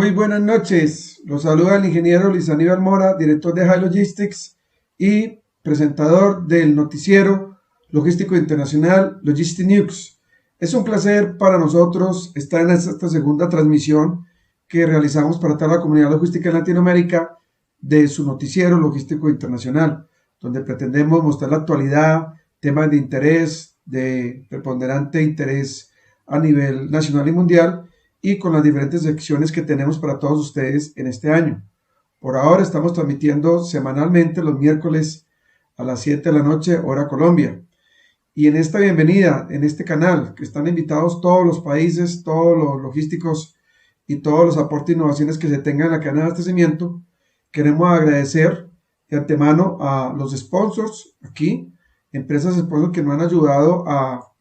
Muy buenas noches, los saluda el ingeniero Luis Aníbal Mora, director de High Logistics y presentador del noticiero logístico internacional Logistic News. Es un placer para nosotros estar en esta segunda transmisión que realizamos para toda la comunidad logística en Latinoamérica de su noticiero logístico internacional, donde pretendemos mostrar la actualidad, temas de interés, de preponderante interés a nivel nacional y mundial, y con las diferentes secciones que tenemos para todos ustedes en este año. Por ahora estamos transmitiendo semanalmente los miércoles a las 7 de la noche, hora Colombia. Y en esta bienvenida, en este canal, que están invitados todos los países, todos los logísticos y todos los aportes e innovaciones que se tengan en la cadena de abastecimiento, queremos agradecer de antemano a los sponsors aquí, empresas sponsors que nos han ayudado a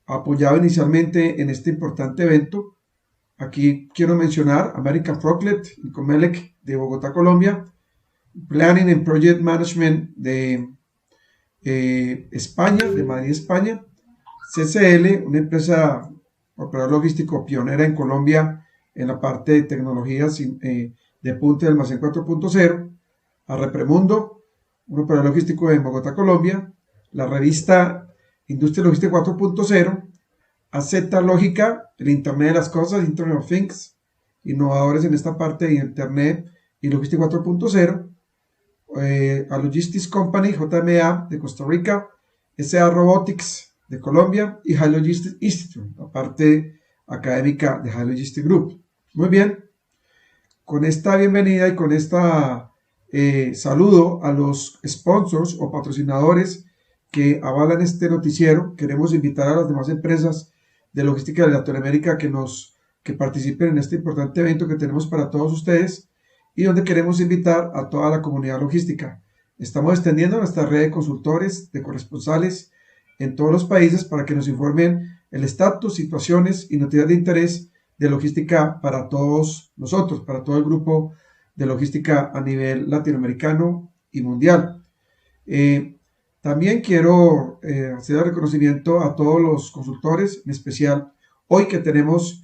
apoyar inicialmente en este importante evento. Aquí quiero mencionar American Forklift y Comelec de Bogotá, Colombia, Planning and Project Management de España, de Madrid, España, CCL, una empresa operador logístico pionera en Colombia en la parte de tecnologías de punta de almacén 4.0, a Repremundo, un operador logístico en Bogotá, Colombia, la revista Industria Logística 4.0, a Z Lógica, el Internet de las Cosas, Internet of Things, innovadores en esta parte de Internet y Logística 4.0, a Logistics Company, JMA de Costa Rica, SA Robotics de Colombia y High Logistics Institute, la parte académica de High Logistics Group. Muy bien, con esta bienvenida y con esta saludo a los sponsors o patrocinadores que avalan este noticiero, queremos invitar a las demás empresas de logística de Latinoamérica que participen en este importante evento que tenemos para todos ustedes y donde queremos invitar a toda la comunidad logística. Estamos extendiendo nuestra red de consultores, de corresponsales en todos los países para que nos informen el estatus, situaciones y noticias de interés de logística para todos nosotros, para todo el grupo de logística a nivel latinoamericano y mundial. También quiero hacer el reconocimiento a todos los consultores, en especial hoy que tenemos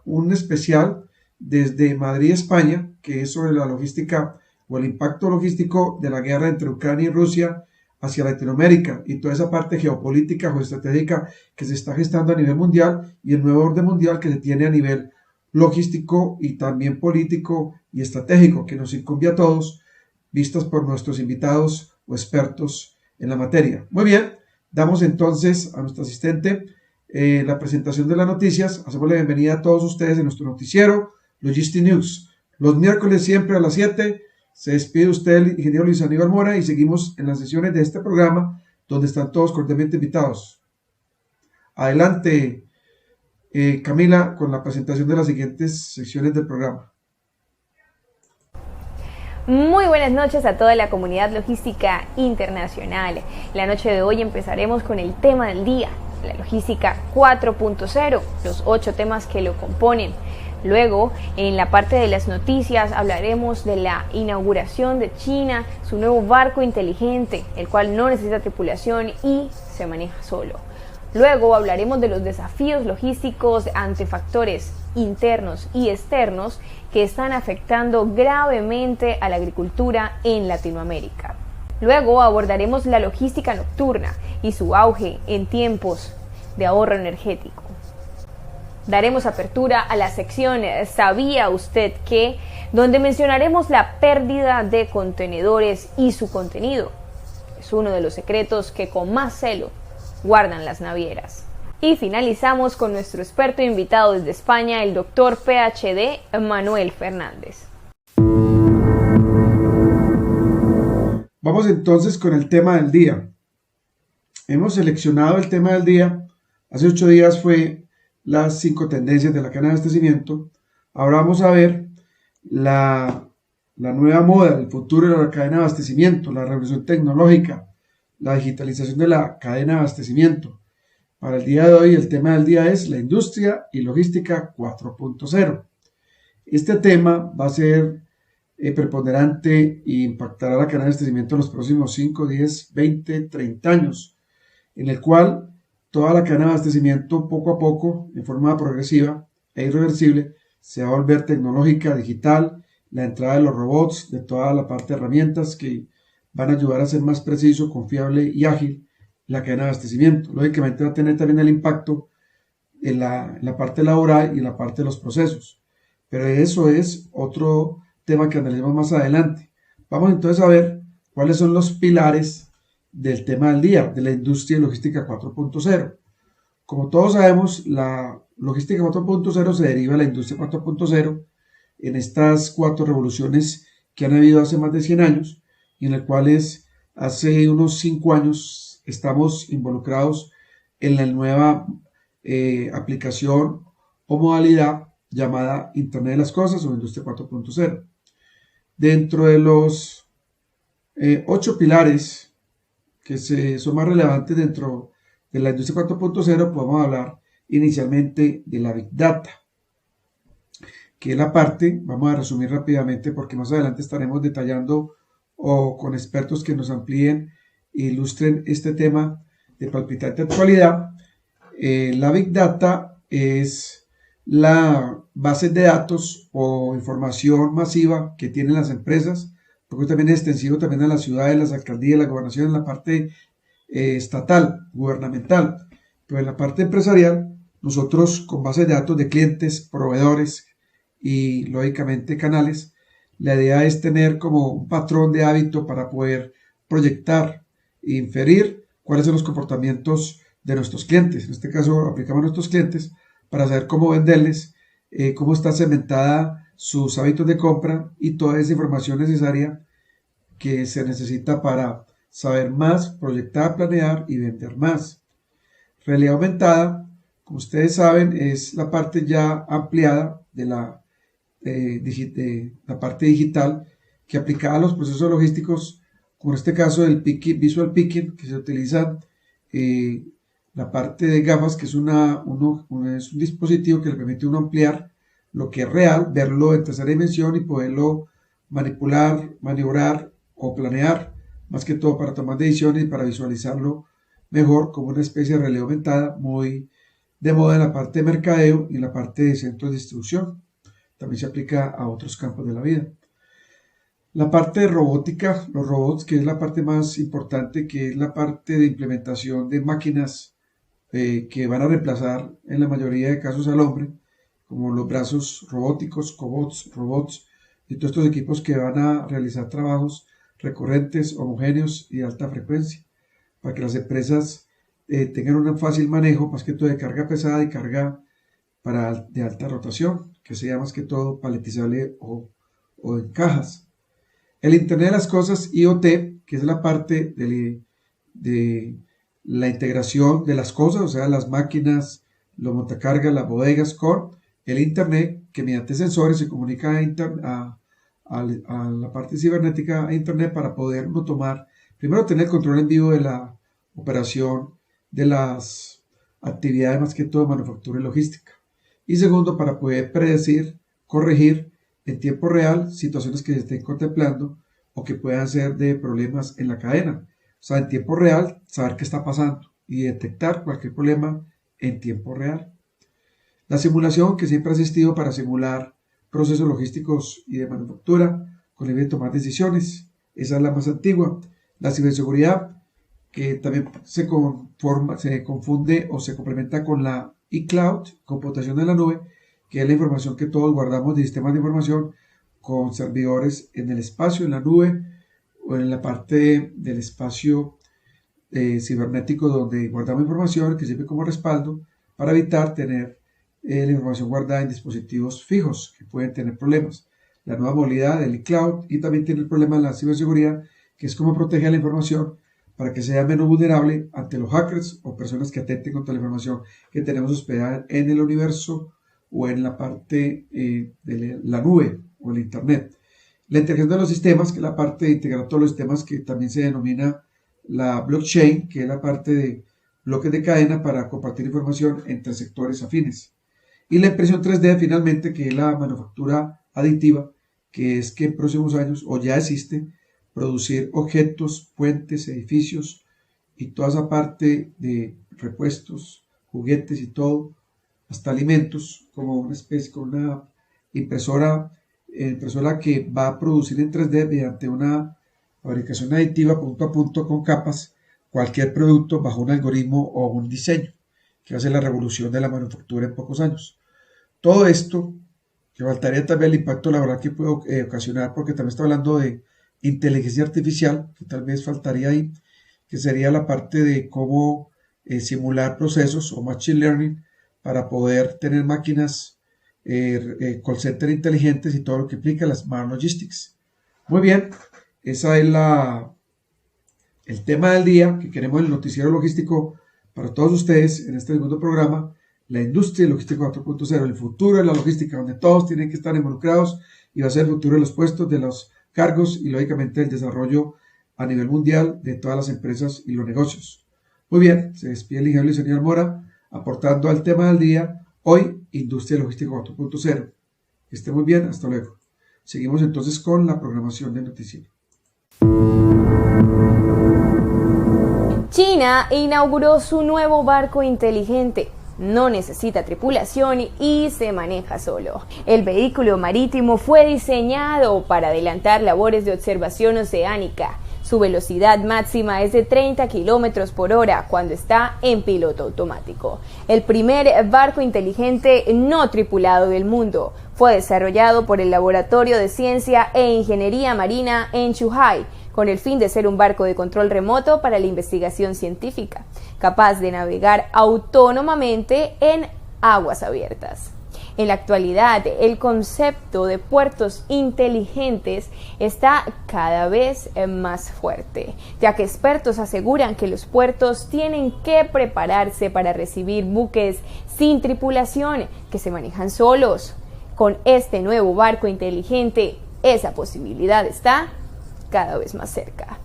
un especial desde Madrid, España, que es sobre la logística o el impacto logístico de la guerra entre Ucrania y Rusia hacia Latinoamérica y toda esa parte geopolítica, geoestratégica que se está gestando a nivel mundial y el nuevo orden mundial que se tiene a nivel logístico y también político y estratégico que nos incumbe a todos, vistas por nuestros invitados o expertos en la materia. Muy bien, damos entonces a nuestro asistente la presentación de las noticias. Hacemos la bienvenida a todos ustedes en nuestro noticiero Logistic News. Los miércoles siempre a las 7 se despide usted el ingeniero Luis Aníbal Mora y seguimos en las sesiones de este programa donde están todos cordialmente invitados. Adelante, Camila, con la presentación de las siguientes secciones del programa. Muy buenas noches a toda la comunidad logística internacional. La noche de hoy empezaremos con el tema del día, la logística 4.0, los 8 temas que lo componen. Luego, en la parte de las noticias, hablaremos de la inauguración de China, su nuevo barco inteligente, el cual no necesita tripulación y se maneja solo. Luego hablaremos de los desafíos logísticos ante factores internos y externos que están afectando gravemente a la agricultura en Latinoamérica. Luego abordaremos la logística nocturna y su auge en tiempos de ahorro energético. Daremos apertura a la sección ¿Sabía usted qué?, donde mencionaremos la pérdida de contenedores y su contenido. Es uno de los secretos que con más celo guardan las navieras. Y finalizamos con nuestro experto invitado desde España, el doctor PhD Manuel Fernández. Vamos entonces con el tema del día. Hemos seleccionado el tema del día. Hace 8 días fue las 5 tendencias de la cadena de abastecimiento. Ahora vamos a ver la nueva moda, el futuro de la cadena de abastecimiento, la revolución tecnológica, la digitalización de la cadena de abastecimiento. Para el día de hoy, el tema del día es la industria y logística 4.0. Este tema va a ser preponderante e impactará la cadena de abastecimiento en los próximos 5, 10, 20, 30 años, en el cual toda la cadena de abastecimiento poco a poco, de forma progresiva e irreversible, se va a volver tecnológica, digital, la entrada de los robots, de toda la parte de herramientas que van a ayudar a ser más preciso, confiable y ágil la cadena de abastecimiento. Lógicamente va a tener también el impacto en la parte laboral y en la parte de los procesos. Pero eso es otro tema que analizamos más adelante. Vamos entonces a ver cuáles son los pilares del tema del día, de la industria y logística 4.0. Como todos sabemos, la logística 4.0 se deriva de la industria 4.0 en estas 4 revoluciones que han habido hace más de 100 años y en las cuales hace unos 5 años estamos involucrados en la nueva aplicación o modalidad llamada Internet de las Cosas o Industria 4.0. Dentro de los 8 pilares que son más relevantes dentro de la Industria 4.0, podemos hablar inicialmente de la Big Data, que es la parte, vamos a resumir rápidamente porque más adelante estaremos detallando o con expertos que nos amplíen e ilustren este tema de palpitante actualidad. La Big Data es la base de datos o información masiva que tienen las empresas, porque también es extensivo también a las ciudades, las alcaldías, la gobernación, en la parte estatal, gubernamental. Pero en la parte empresarial, nosotros con base de datos de clientes, proveedores y lógicamente canales, la idea es tener como un patrón de hábito para poder proyectar e inferir cuáles son los comportamientos de nuestros clientes. En este caso aplicamos a nuestros clientes para saber cómo venderles, cómo está cementada sus hábitos de compra y toda esa información necesaria que se necesita para saber más, proyectar, planear y vender más. Realidad aumentada, como ustedes saben, es la parte ya ampliada de la parte digital que aplicada a los procesos logísticos, como en este caso del visual picking, que se utiliza la parte de gafas, que es, es un dispositivo que le permite a uno ampliar lo que es real, verlo en tercera dimensión y poderlo manipular, maniobrar o planear, más que todo para tomar decisiones y para visualizarlo mejor como una especie de realidad aumentada, muy de moda en la parte de mercadeo y en la parte de centros de distribución. También se aplica a otros campos de la vida. La parte de robótica, los robots, que es la parte más importante, que es la parte de implementación de máquinas que van a reemplazar en la mayoría de casos al hombre, como los brazos robóticos, cobots, robots y todos estos equipos que van a realizar trabajos recurrentes, homogéneos y de alta frecuencia, para que las empresas tengan un fácil manejo, más que todo de carga pesada y carga de alta rotación, que sea más que todo paletizable o en cajas. El Internet de las Cosas, IoT, que es la parte de la integración de las cosas, o sea, las máquinas, los montacargas, las bodegas, con el Internet, que mediante sensores se comunica a la parte cibernética a Internet para poder no tomar, primero tener control en vivo de la operación de las actividades más que todo manufactura y logística. Y segundo, para poder predecir, corregir en tiempo real situaciones que se estén contemplando o que puedan ser de problemas en la cadena. O sea, en tiempo real, saber qué está pasando y detectar cualquier problema en tiempo real. La simulación, que siempre ha existido para simular procesos logísticos y de manufactura con el fin de tomar decisiones. Esa es la más antigua. La ciberseguridad, que también se confunde o se complementa con la iCloud, computación en la nube, que es la información que todos guardamos de sistemas de información con servidores en el espacio, en la nube o en la parte del espacio cibernético donde guardamos información que sirve como respaldo para evitar tener la información guardada en dispositivos fijos que pueden tener problemas. La nueva modalidad del iCloud y también tiene el problema de la ciberseguridad, que es cómo proteger la información para que sea menos vulnerable ante los hackers o personas que atenten contra la información que tenemos hospedada en el universo o en la parte de la nube o el Internet. La integración de los sistemas, que es la parte de integrar todos los sistemas, que también se denomina la blockchain, que es la parte de bloques de cadena para compartir información entre sectores afines. Y la impresión 3D, finalmente, que es la manufactura aditiva, que es que en próximos años, o ya existe, producir objetos, puentes, edificios y toda esa parte de repuestos, juguetes y todo, hasta alimentos, como una especie, con una impresora que va a producir en 3D mediante una fabricación aditiva punto a punto con capas cualquier producto bajo un algoritmo o un diseño que va a ser la revolución de la manufactura en pocos años. Todo esto, que faltaría también el impacto laboral que puede ocasionar, porque también está hablando de inteligencia artificial, que tal vez faltaría ahí, que sería la parte de cómo simular procesos o machine learning para poder tener máquinas call center inteligentes y todo lo que implica las smart logistics. Muy bien, esa es el tema del día que queremos en el noticiero logístico para todos ustedes en este segundo programa, la industria logística 4.0, el futuro de la logística, donde todos tienen que estar involucrados y va a ser el futuro de los puestos, de los cargos y lógicamente el desarrollo a nivel mundial de todas las empresas y los negocios. Muy bien, se despide el ingeniero Luis Daniel Mora aportando al tema del día, hoy, industria logística 4.0. Que esté muy bien, hasta luego. Seguimos entonces con la programación del noticiero. China inauguró su nuevo barco inteligente. No necesita tripulación y se maneja solo. El vehículo marítimo fue diseñado para adelantar labores de observación oceánica. Su velocidad máxima es de 30 km por hora cuando está en piloto automático. El primer barco inteligente no tripulado del mundo fue desarrollado por el Laboratorio de Ciencia e Ingeniería Marina en Zhuhai, con el fin de ser un barco de control remoto para la investigación científica, capaz de navegar autónomamente en aguas abiertas. En la actualidad, el concepto de puertos inteligentes está cada vez más fuerte, ya que expertos aseguran que los puertos tienen que prepararse para recibir buques sin tripulación que se manejan solos. Con este nuevo barco inteligente, esa posibilidad está cada vez más cerca.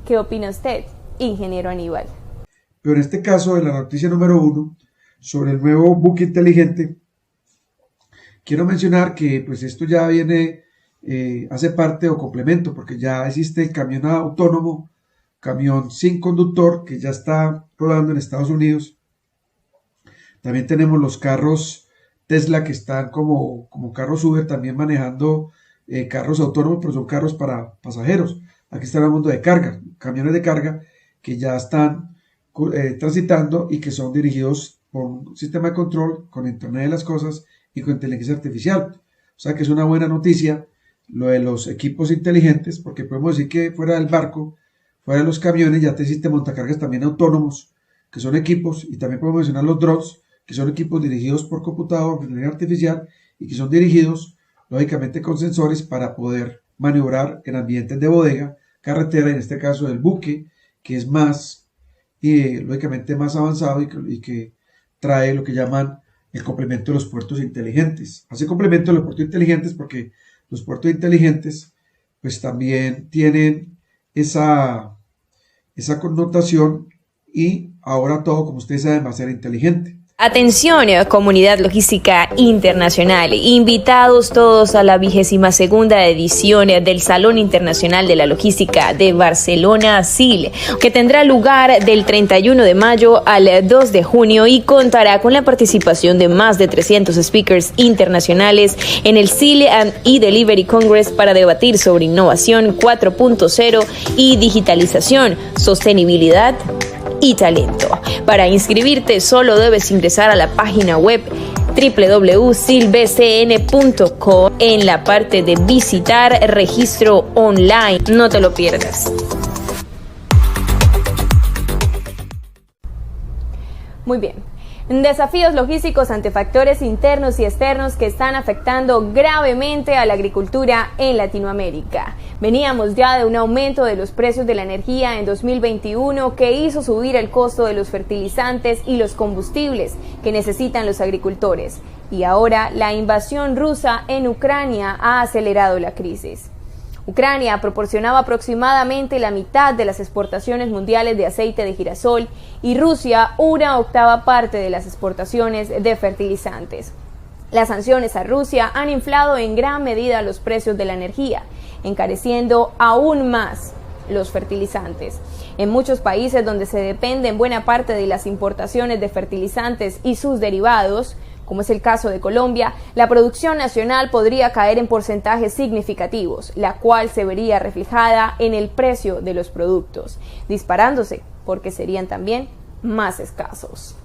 ¿Qué opina usted, ingeniero Aníbal? Pero en este caso, de la noticia número 1, sobre el nuevo buque inteligente, quiero mencionar que pues esto ya viene, hace parte o complemento, porque ya existe el camión autónomo, camión sin conductor, que ya está rodando en Estados Unidos. También tenemos los carros Tesla que están como carros Uber, también manejando carros autónomos, pero son carros para pasajeros. Aquí está hablando de carga, camiones de carga que ya están transitando y que son dirigidos por un sistema de control con Internet de las Cosas y con inteligencia artificial. O sea que es una buena noticia lo de los equipos inteligentes, porque podemos decir que fuera del barco, fuera de los camiones, ya te existen montacargas también autónomos, que son equipos, y también podemos mencionar los drones, que son equipos dirigidos por computador, por inteligencia artificial, y que son dirigidos, lógicamente, con sensores para poder maniobrar en ambientes de bodega, carretera, en este caso del buque, que es más, lógicamente, más avanzado y que trae lo que llaman el complemento de los puertos inteligentes. Hace complemento de los puertos inteligentes porque los puertos inteligentes pues también tienen esa connotación y ahora todo, como ustedes saben, va a ser inteligente. Atención, comunidad logística internacional, invitados todos a la 22ª edición del Salón Internacional de la Logística de Barcelona, SIL, que tendrá lugar del 31 de mayo al 2 de junio y contará con la participación de más de 300 speakers internacionales en el SIL e-Delivery Congress para debatir sobre innovación 4.0 y digitalización, sostenibilidad y talento. Para inscribirte solo debes ingresar a la página web www.silbcn.com en la parte de visitar registro online. No te lo pierdas. Muy bien. Desafíos logísticos ante factores internos y externos que están afectando gravemente a la agricultura en Latinoamérica. Veníamos ya de un aumento de los precios de la energía en 2021 que hizo subir el costo de los fertilizantes y los combustibles que necesitan los agricultores. Y ahora la invasión rusa en Ucrania ha acelerado la crisis. Ucrania proporcionaba aproximadamente la mitad de las exportaciones mundiales de aceite de girasol y Rusia una octava parte de las exportaciones de fertilizantes. Las sanciones a Rusia han inflado en gran medida los precios de la energía, encareciendo aún más los fertilizantes. En muchos países donde se depende en buena parte de las importaciones de fertilizantes y sus derivados, Como es el caso de Colombia, la producción nacional podría caer en porcentajes significativos, la cual se vería reflejada en el precio de los productos, disparándose porque serían también más escasos.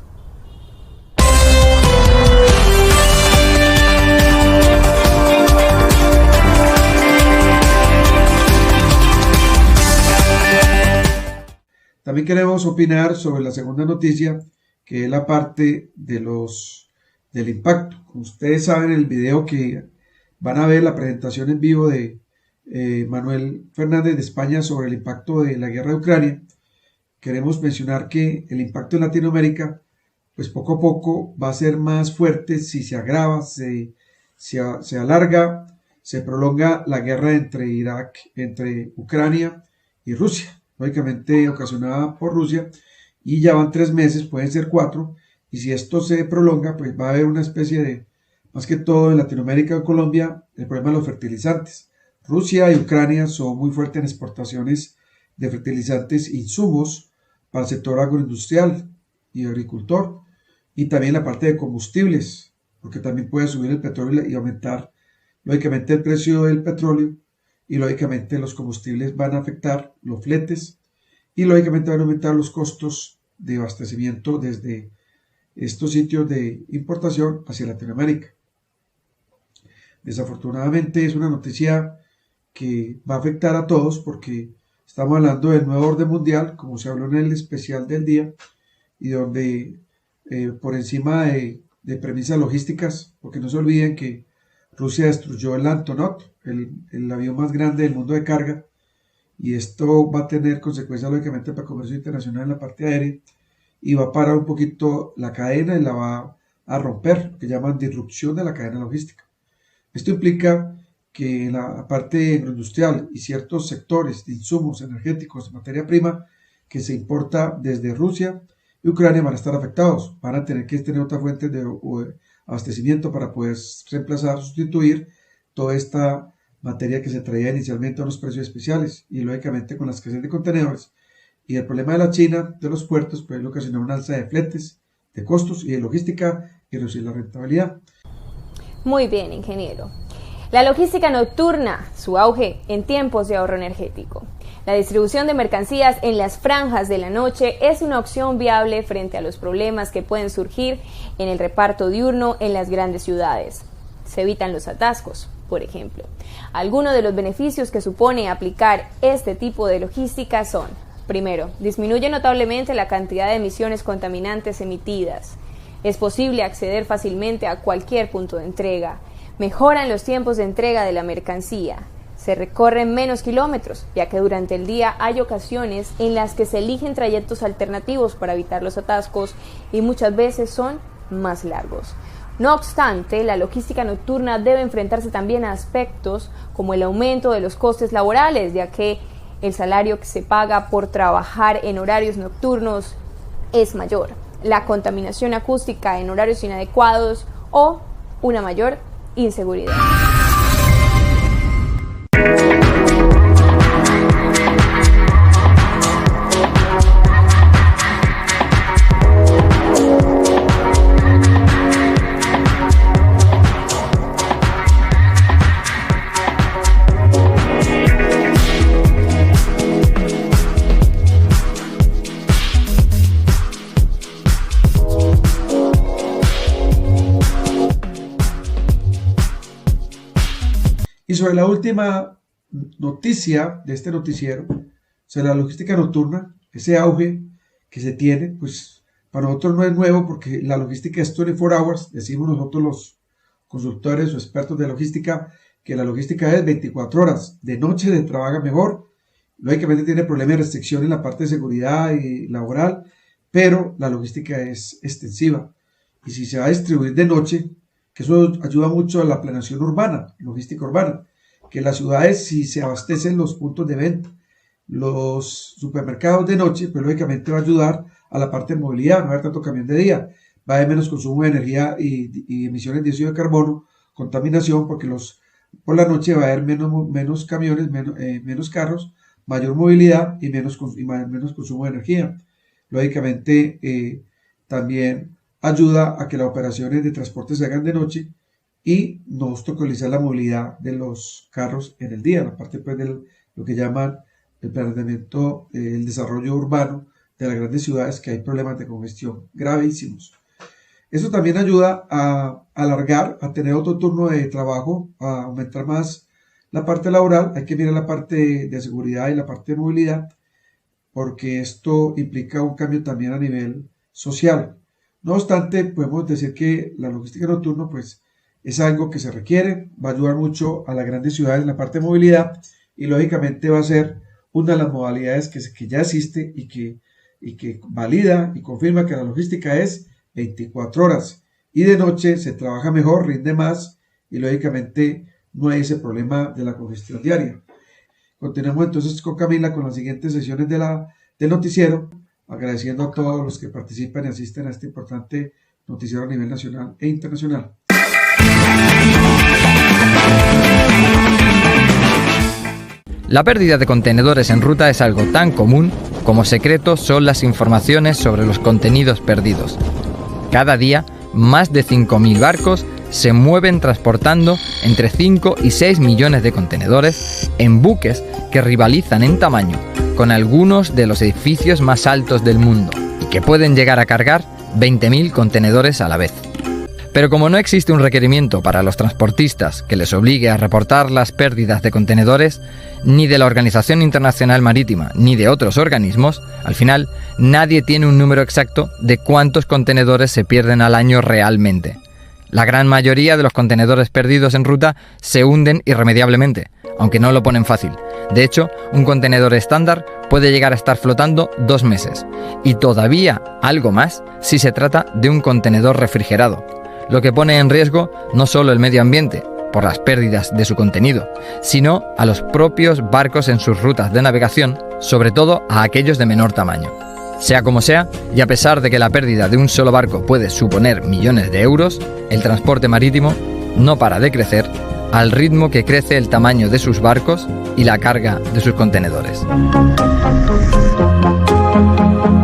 También queremos opinar sobre la segunda noticia, que es la parte del impacto. Como ustedes saben, el video que van a ver, la presentación en vivo de Manuel Fernández de España sobre el impacto de la guerra de Ucrania, queremos mencionar que el impacto en Latinoamérica, pues poco a poco va a ser más fuerte si se agrava, se alarga, se prolonga la guerra entre Ucrania y Rusia, lógicamente ocasionada por Rusia, y ya van 3 meses, pueden ser 4, y si esto se prolonga, pues va a haber una especie de, más que todo en Latinoamérica y Colombia, el problema de los fertilizantes. Rusia y Ucrania son muy fuertes en exportaciones de fertilizantes e insumos para el sector agroindustrial y agricultor, y también la parte de combustibles, porque también puede subir el petróleo y aumentar, lógicamente, el precio del petróleo, y lógicamente los combustibles van a afectar los fletes, y lógicamente van a aumentar los costos de abastecimiento desde estos sitios de importación hacia Latinoamérica. Desafortunadamente es una noticia que va a afectar a todos porque estamos hablando del nuevo orden mundial, como se habló en el especial del día, y donde por encima de premisas logísticas, porque no se olviden que Rusia destruyó el Antonov, el avión más grande del mundo de carga, y esto va a tener consecuencias lógicamente para el comercio internacional en la parte aérea, y va a parar un poquito la cadena y la va a romper, lo que llaman disrupción de la cadena logística. Esto implica que la parte agroindustrial y ciertos sectores de insumos energéticos, de materia prima, que se importa desde Rusia y Ucrania van a estar afectados, van a tener que tener otra fuente de abastecimiento para poder reemplazar, sustituir toda esta materia que se traía inicialmente a unos precios especiales, y lógicamente con la escasez de contenedores y el problema de la China, de los puertos, puede ocasionar una alza de fletes, de costos y de logística y reducir la rentabilidad. Muy bien, ingeniero. La logística nocturna, su auge en tiempos de ahorro energético. La distribución de mercancías en las franjas de la noche es una opción viable frente a los problemas que pueden surgir en el reparto diurno en las grandes ciudades. Se evitan los atascos, por ejemplo. Algunos de los beneficios que supone aplicar este tipo de logística son: primero, disminuye notablemente la cantidad de emisiones contaminantes emitidas. Es posible acceder fácilmente a cualquier punto de entrega. Mejoran los tiempos de entrega de la mercancía. Se recorren menos kilómetros, ya que durante el día hay ocasiones en las que se eligen trayectos alternativos para evitar los atascos y muchas veces son más largos. No obstante, la logística nocturna debe enfrentarse también a aspectos como el aumento de los costes laborales, ya que el salario que se paga por trabajar en horarios nocturnos es mayor, la contaminación acústica en horarios inadecuados o una mayor inseguridad. Y sobre la última noticia de este noticiero, sobre la logística nocturna, ese auge que se tiene, pues para nosotros no es nuevo porque la logística es 24 hours, decimos nosotros los consultores o expertos de logística, que la logística es 24 horas, de noche se trabaja mejor, lógicamente tiene problemas de restricción en la parte de seguridad y laboral, pero la logística es extensiva, y si se va a distribuir de noche, que eso ayuda mucho a la planeación urbana, logística urbana, que en las ciudades si se abastecen los puntos de venta, los supermercados de noche, pues lógicamente va a ayudar a la parte de movilidad, no va a haber tanto camión de día, va a haber menos consumo de energía y emisiones de dióxido de carbono, contaminación, porque por la noche va a haber menos camiones, menos carros, mayor movilidad y menos consumo de energía. Lógicamente también ayuda a que las operaciones de transporte se hagan de noche y no obstaculizar la movilidad de los carros en el día, la parte pues de lo que llaman el planeamiento, el desarrollo urbano de las grandes ciudades, que hay problemas de congestión gravísimos. Eso también ayuda a alargar, a tener otro turno de trabajo, a aumentar más la parte laboral. Hay que mirar la parte de seguridad y la parte de movilidad, porque esto implica un cambio también a nivel social. No obstante, podemos decir que la logística nocturna pues, es algo que se requiere, va a ayudar mucho a las grandes ciudades en la parte de movilidad y lógicamente va a ser una de las modalidades que ya existe y que valida y confirma que la logística es 24 horas y de noche se trabaja mejor, rinde más y lógicamente no hay ese problema de la congestión diaria. Continuamos entonces con Camila con las siguientes sesiones del noticiero, agradeciendo a todos los que participan y asisten a este importante noticiero a nivel nacional e internacional. La pérdida de contenedores en ruta es algo tan común como secreto son las informaciones sobre los contenidos perdidos. Cada día, más de 5.000 barcos se mueven transportando entre 5 y 6 millones de contenedores en buques que rivalizan en tamaño con algunos de los edificios más altos del mundo y que pueden llegar a cargar 20.000 contenedores a la vez. Pero como no existe un requerimiento para los transportistas que les obligue a reportar las pérdidas de contenedores, ni de la Organización Internacional Marítima ni de otros organismos, al final nadie tiene un número exacto de cuántos contenedores se pierden al año realmente. La gran mayoría de los contenedores perdidos en ruta se hunden irremediablemente, aunque no lo ponen fácil. De hecho, un contenedor estándar puede llegar a estar flotando 2 meses, y todavía algo más si se trata de un contenedor refrigerado, lo que pone en riesgo no solo el medio ambiente, por las pérdidas de su contenido, sino a los propios barcos en sus rutas de navegación, sobre todo a aquellos de menor tamaño. Sea como sea, y a pesar de que la pérdida de un solo barco puede suponer millones de euros, el transporte marítimo no para de crecer al ritmo que crece el tamaño de sus barcos y la carga de sus contenedores.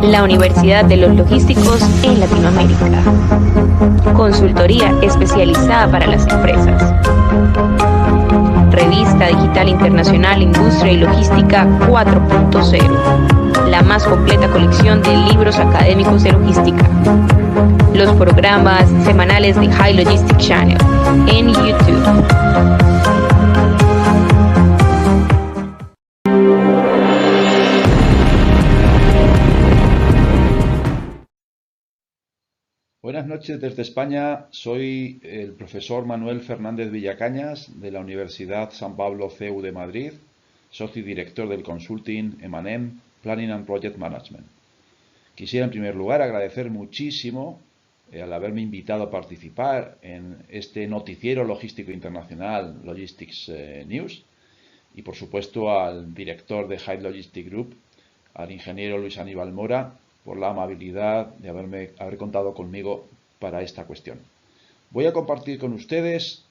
La Universidad de los Logísticos en Latinoamérica. Consultoría especializada para las empresas. Revista Digital Internacional Industria y Logística 4.0. La más completa colección de libros académicos de logística. Los programas semanales de High Logistics Channel en YouTube. Buenas noches desde España, soy el profesor Manuel Fernández Villacañas de la Universidad San Pablo CEU de Madrid, socio y director del consulting M&M Planning and Project Management. Quisiera en primer lugar agradecer muchísimo al haberme invitado a participar en este noticiero logístico internacional Logistics News y por supuesto al director de High Logistic Group, al ingeniero Luis Aníbal Mora, por la amabilidad de haber contado conmigo para esta cuestión. Voy a compartir con ustedes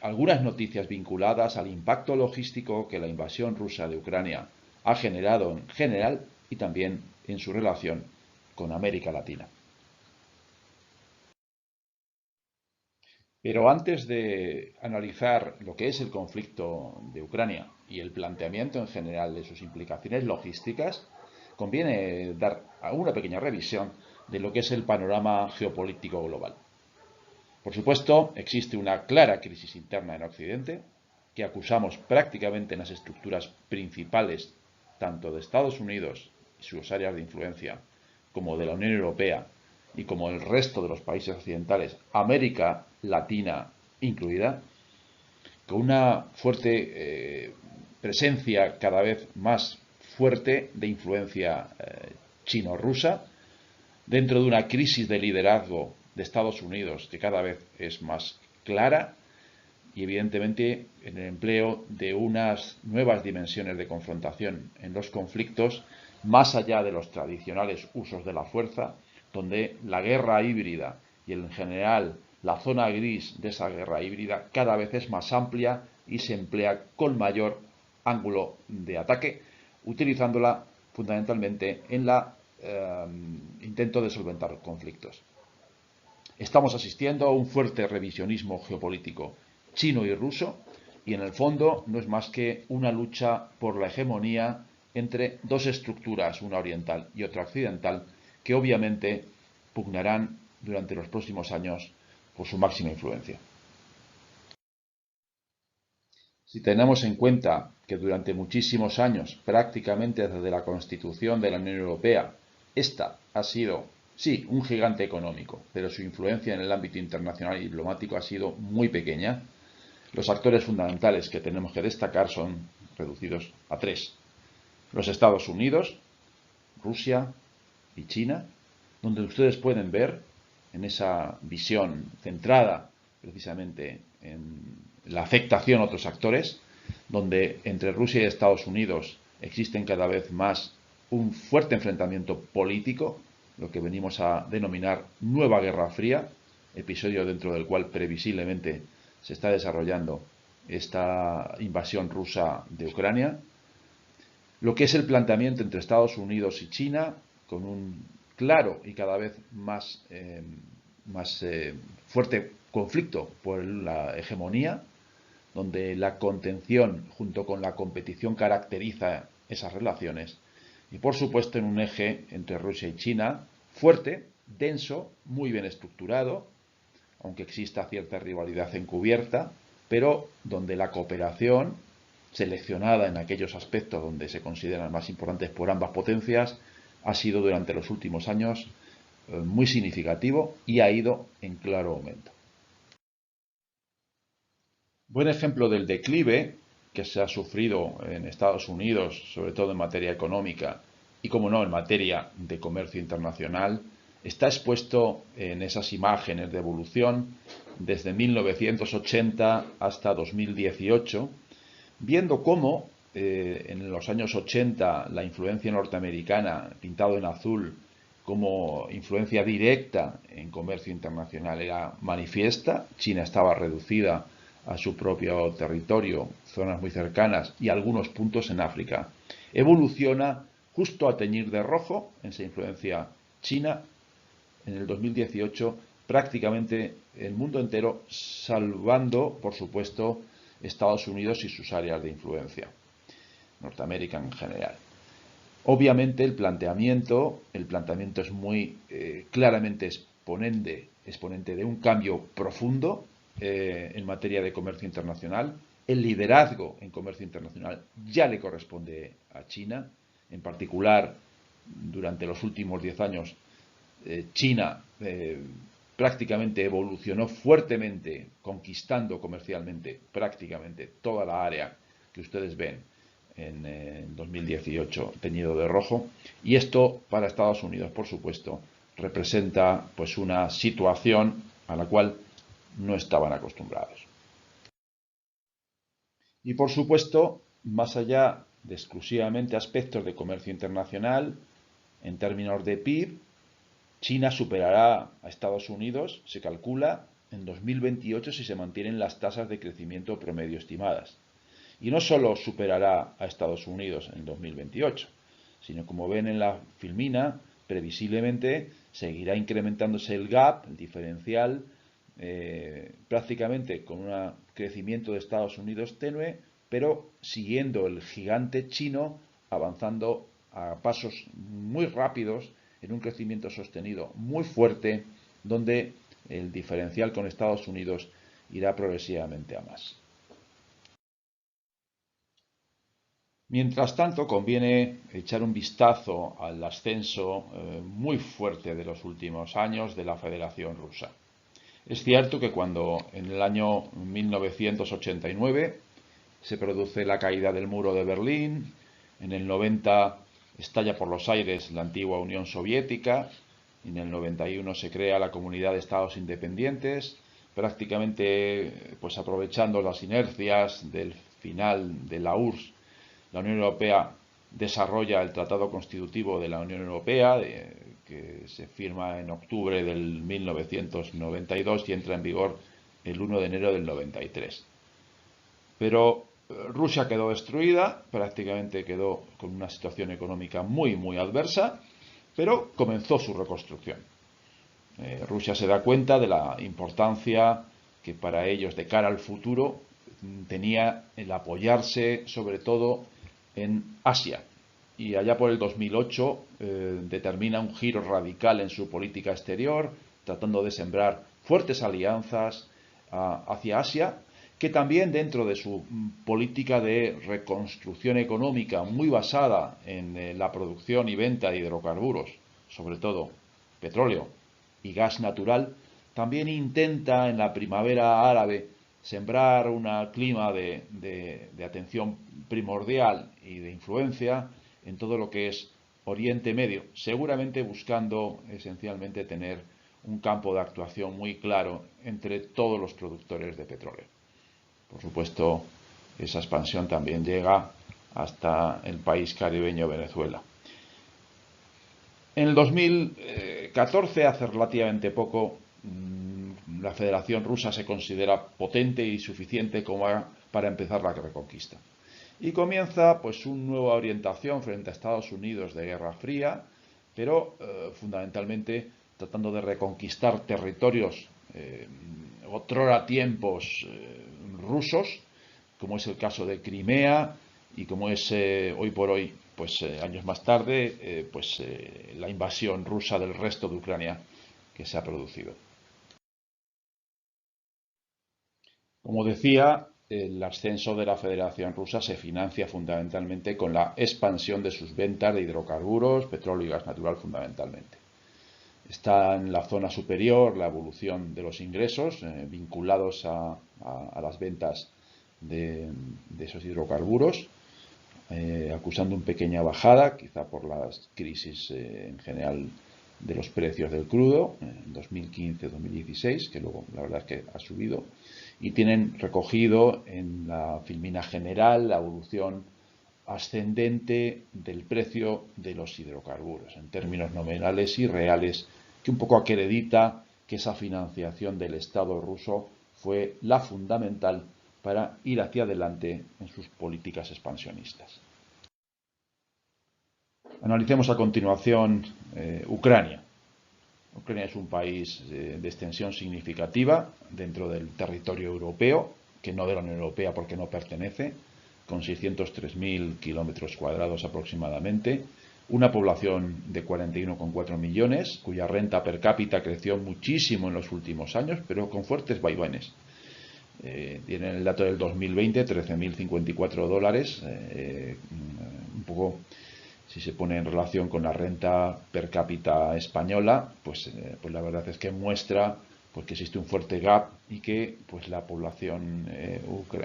algunas noticias vinculadas al impacto logístico que la invasión rusa de Ucrania ha generado en general y también en su relación con América Latina. Pero antes de analizar lo que es el conflicto de Ucrania y el planteamiento en general de sus implicaciones logísticas, conviene dar una pequeña revisión de lo que es el panorama geopolítico global. Por supuesto, existe una clara crisis interna en Occidente, que acusamos prácticamente en las estructuras principales tanto de Estados Unidos y sus áreas de influencia, como de la Unión Europea y como el resto de los países occidentales, América Latina incluida, con una fuerte presencia cada vez más fuerte de influencia chino-rusa, dentro de una crisis de liderazgo de Estados Unidos que cada vez es más clara y evidentemente en el empleo de unas nuevas dimensiones de confrontación en los conflictos más allá de los tradicionales usos de la fuerza, donde la guerra híbrida y en general la zona gris de esa guerra híbrida cada vez es más amplia y se emplea con mayor ángulo de ataque, utilizándola fundamentalmente en la intento de solventar conflictos. Estamos asistiendo a un fuerte revisionismo geopolítico chino y ruso, y en el fondo no es más que una lucha por la hegemonía entre dos estructuras, una oriental y otra occidental, que obviamente pugnarán durante los próximos años por su máxima influencia. Si tenemos en cuenta que durante muchísimos años, prácticamente desde la constitución de la Unión Europea, esta ha sido, sí, un gigante económico, pero su influencia en el ámbito internacional y diplomático ha sido muy pequeña, los actores fundamentales que tenemos que destacar son reducidos a tres: los Estados Unidos, Rusia y China, donde ustedes pueden ver en esa visión centrada precisamente en la afectación a otros actores, donde entre Rusia y Estados Unidos existen cada vez más un fuerte enfrentamiento político, lo que venimos a denominar nueva Guerra Fría, episodio dentro del cual previsiblemente se está desarrollando esta invasión rusa de Ucrania. Lo que es el planteamiento entre Estados Unidos y China, con un claro y cada vez más fuerte conflicto por la hegemonía, donde la contención junto con la competición caracteriza esas relaciones, y por supuesto en un eje entre Rusia y China fuerte, denso, muy bien estructurado, aunque exista cierta rivalidad encubierta, pero donde la cooperación, seleccionada en aquellos aspectos donde se consideran más importantes por ambas potencias, ha sido durante los últimos años muy significativo y ha ido en claro aumento. Buen ejemplo del declive que se ha sufrido en Estados Unidos, sobre todo en materia económica y, como no, en materia de comercio internacional, está expuesto en esas imágenes de evolución desde 1980 hasta 2018, viendo cómo en los años 80 la influencia norteamericana, pintado en azul, como influencia directa en comercio internacional era manifiesta. China estaba reducida a su propio territorio, zonas muy cercanas y algunos puntos en África. Evoluciona justo a teñir de rojo en esa influencia china en el 2018, prácticamente el mundo entero, salvando, por supuesto, Estados Unidos y sus áreas de influencia, Norteamérica en general. Obviamente el planteamiento es muy claramente exponente de un cambio profundo en materia de comercio internacional. El liderazgo en comercio internacional ya le corresponde a China. En particular, durante los últimos 10 años, China prácticamente evolucionó fuertemente, conquistando comercialmente prácticamente toda la área que ustedes ven en 2018 teñido de rojo, y esto para Estados Unidos, por supuesto, representa pues una situación a la cual no estaban acostumbrados. Y por supuesto, más allá de exclusivamente aspectos de comercio internacional, en términos de PIB, China superará a Estados Unidos, se calcula, en 2028 si se mantienen las tasas de crecimiento promedio estimadas. Y no solo superará a Estados Unidos en 2028, sino, como ven en la filmina, previsiblemente seguirá incrementándose el gap, el diferencial, prácticamente con un crecimiento de Estados Unidos tenue, pero siguiendo el gigante chino, avanzando a pasos muy rápidos en un crecimiento sostenido muy fuerte, donde el diferencial con Estados Unidos irá progresivamente a más. Mientras tanto, conviene echar un vistazo al ascenso muy fuerte de los últimos años de la Federación Rusa. Es cierto que cuando en el año 1989 se produce la caída del muro de Berlín, en el 90 estalla por los aires la antigua Unión Soviética, en el 91 se crea la Comunidad de Estados Independientes, prácticamente pues aprovechando las inercias del final de la URSS. La Unión Europea desarrolla el Tratado Constitutivo de la Unión Europea, que se firma en octubre del 1992 y entra en vigor el 1 de enero del 93. Pero Rusia quedó destruida, prácticamente quedó con una situación económica muy adversa, pero comenzó su reconstrucción. Rusia se da cuenta de la importancia que para ellos de cara al futuro tenía el apoyarse sobre todo en Asia. Y allá por el 2008 determina un giro radical en su política exterior, tratando de sembrar fuertes alianzas hacia Asia, que también dentro de su política de reconstrucción económica muy basada en la producción y venta de hidrocarburos, sobre todo petróleo y gas natural, también intenta en la primavera árabe sembrar un clima de atención primordial y de influencia en todo lo que es Oriente Medio, seguramente buscando esencialmente tener un campo de actuación muy claro entre todos los productores de petróleo. Por supuesto, esa expansión también llega hasta el país caribeño Venezuela. En el 2014, hace relativamente poco, la Federación Rusa se considera potente y suficiente como para empezar la reconquista. Y comienza pues una nueva orientación frente a Estados Unidos de Guerra Fría, pero fundamentalmente tratando de reconquistar territorios otrora tiempos rusos, como es el caso de Crimea y como es hoy por hoy, pues años más tarde, la invasión rusa del resto de Ucrania que se ha producido. Como decía, el ascenso de la Federación Rusa se financia fundamentalmente con la expansión de sus ventas de hidrocarburos, petróleo y gas natural fundamentalmente. Está en la zona superior la evolución de los ingresos vinculados a las ventas de esos hidrocarburos, acusando una pequeña bajada, quizá por las crisis en general de los precios del crudo en 2015-2016, que luego la verdad es que ha subido, y tienen recogido en la filmina general la evolución ascendente del precio de los hidrocarburos en términos nominales y reales, que un poco acredita que esa financiación del Estado ruso fue la fundamental para ir hacia adelante en sus políticas expansionistas. Analicemos a continuación Ucrania. Ucrania es un país de extensión significativa dentro del territorio europeo, que no de la Unión Europea porque no pertenece, con 603.000 kilómetros cuadrados aproximadamente, una población de 41,4 millones, cuya renta per cápita creció muchísimo en los últimos años, pero con fuertes vaivenes. Tienen el dato del 2020, 13.054 dólares, un poco, si se pone en relación con la renta per cápita española, pues la verdad es que muestra pues, que existe un fuerte gap y que pues, la población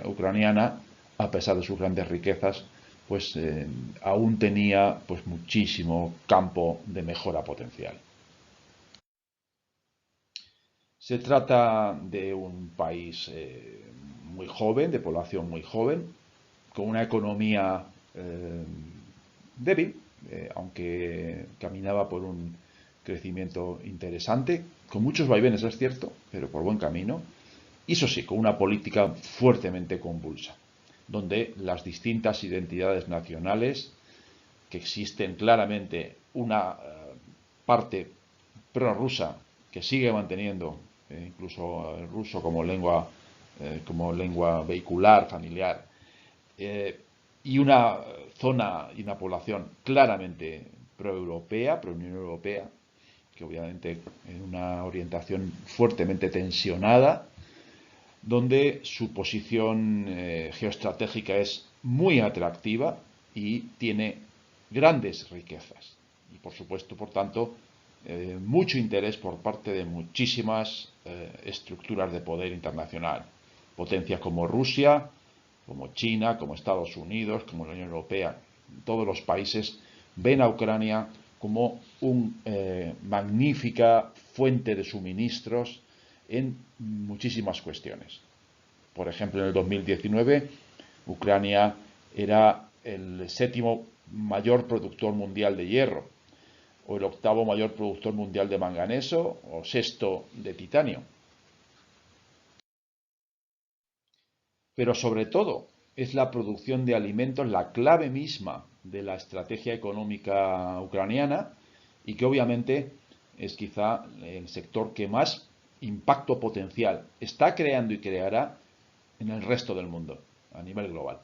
ucraniana, a pesar de sus grandes riquezas, pues aún tenía pues, muchísimo campo de mejora potencial. Se trata de un país muy joven, de población muy joven, con una economía débil, aunque caminaba por un crecimiento interesante, con muchos vaivenes, es cierto, pero por buen camino, y eso sí, con una política fuertemente convulsa, donde las distintas identidades nacionales, que existen claramente una parte prorrusa que sigue manteniendo incluso el ruso como lengua vehicular, familiar, y una zona y una población claramente pro-europea, pro-Unión Europea, que obviamente en una orientación fuertemente tensionada, donde su posición geoestratégica es muy atractiva y tiene grandes riquezas. Y por supuesto, por tanto, mucho interés por parte de muchísimas estructuras de poder internacional. Potencias como Rusia, como China, como Estados Unidos, como la Unión Europea. Todos los países ven a Ucrania como una magnífica fuente de suministros en muchísimas cuestiones. Por ejemplo, en el 2019, Ucrania era el séptimo mayor productor mundial de hierro, o el octavo mayor productor mundial de manganeso, o sexto de titanio. Pero sobre todo, es la producción de alimentos la clave misma de la estrategia económica ucraniana y que obviamente es quizá el sector que más impacto potencial está creando y creará en el resto del mundo, a nivel global.